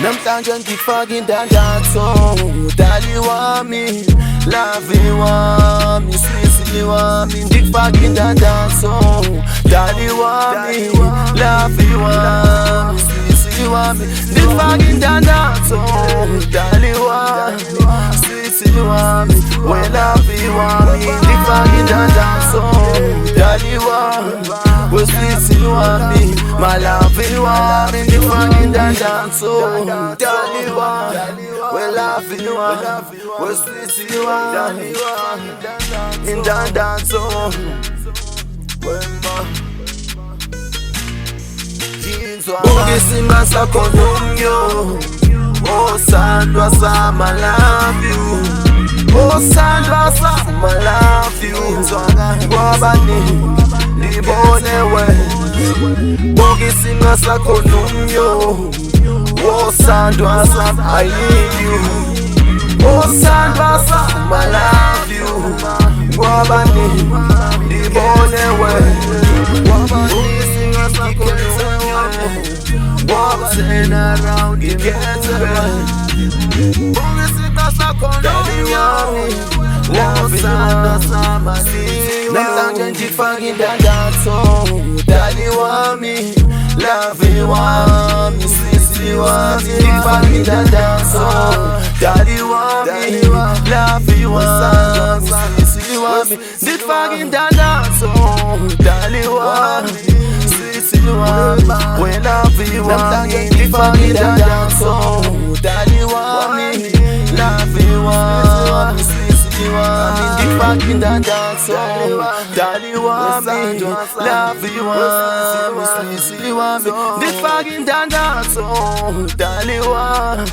Namhlanje ngifaka indandatho, dali wami, lavi wami, sisi wami, ngifaka indandatho, dali wami, lavi wami, sisi wami, ngifaka indandatho, dali wami, sisi wami, welavi wami, ngifaka indandatho, dali wami, sisi wami, malavi wami, ngifaka indandatho, dali wami, welavi wami, sisi wami, indandatho, Ukisinga sakho nomyo, osandwa sama love you, osandwa sama love you, kwabani libone we. Ukisinga sakho nomyo, osandwa sama I need you, osandwa sama love you, kwabani libone we. Ukisinga sakho nomyo, walking around, you can't tell. Namhlanje ngifaka indandatho, dali wami, lavi wami, sisi wami, ngifaka indandatho, dali wami, lavi wami, sisi wami, ngifaka indandatho, dali wami, sisi wami, welavi wami, ngifaka indandatho, dali wami, lavi wami, sisi wami, ngifaka indandatho, dali wami, lavi wami, sisi wami, ngifaka indandatho, dali wami,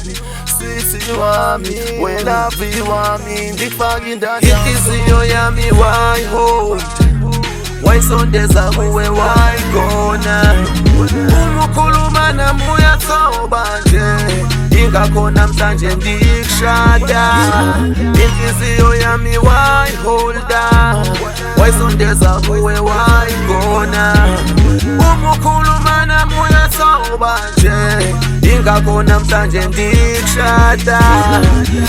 sisi wami, welavi wami, ngifaka indandatho. Inhliziyo yami why hold, why sondeza kuwe why gona, umukhuluma nami uyathoba nje, ingakho namhlanje ndikushada. Inhliziyo yami why holda, why sondeza kuwe why gona, umukhuluma nami uyathoba nje, ingakho namhlanje ndikushada.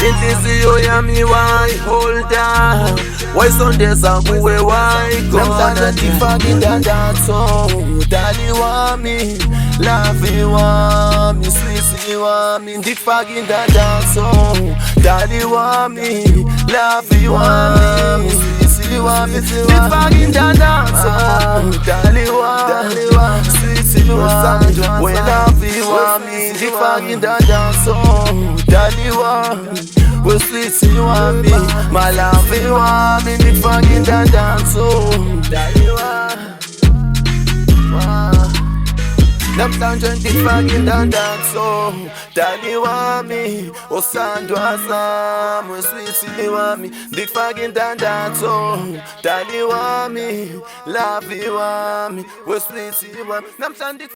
Inhliziyo yami why holda, why sondeza kuwe why gona. Namhlanje ngifaka indandatho, dali wami, lavi wami, sisi wami, ngifaka indandatho, dali wami, lavi wami, sisi wami, ngifaka indandatho, dali wami, sisi wami, welavi wami, ngifaka indandatho, dali wami, sisi wami, malavi wami, ngifaka indandatho, dali wami. Namhlanje ngifaka indandatho, dali wami, osandwa sami, sisi wami, ngifaka indandatho, dali wami, lavi wami, sisi wami. Namhlanje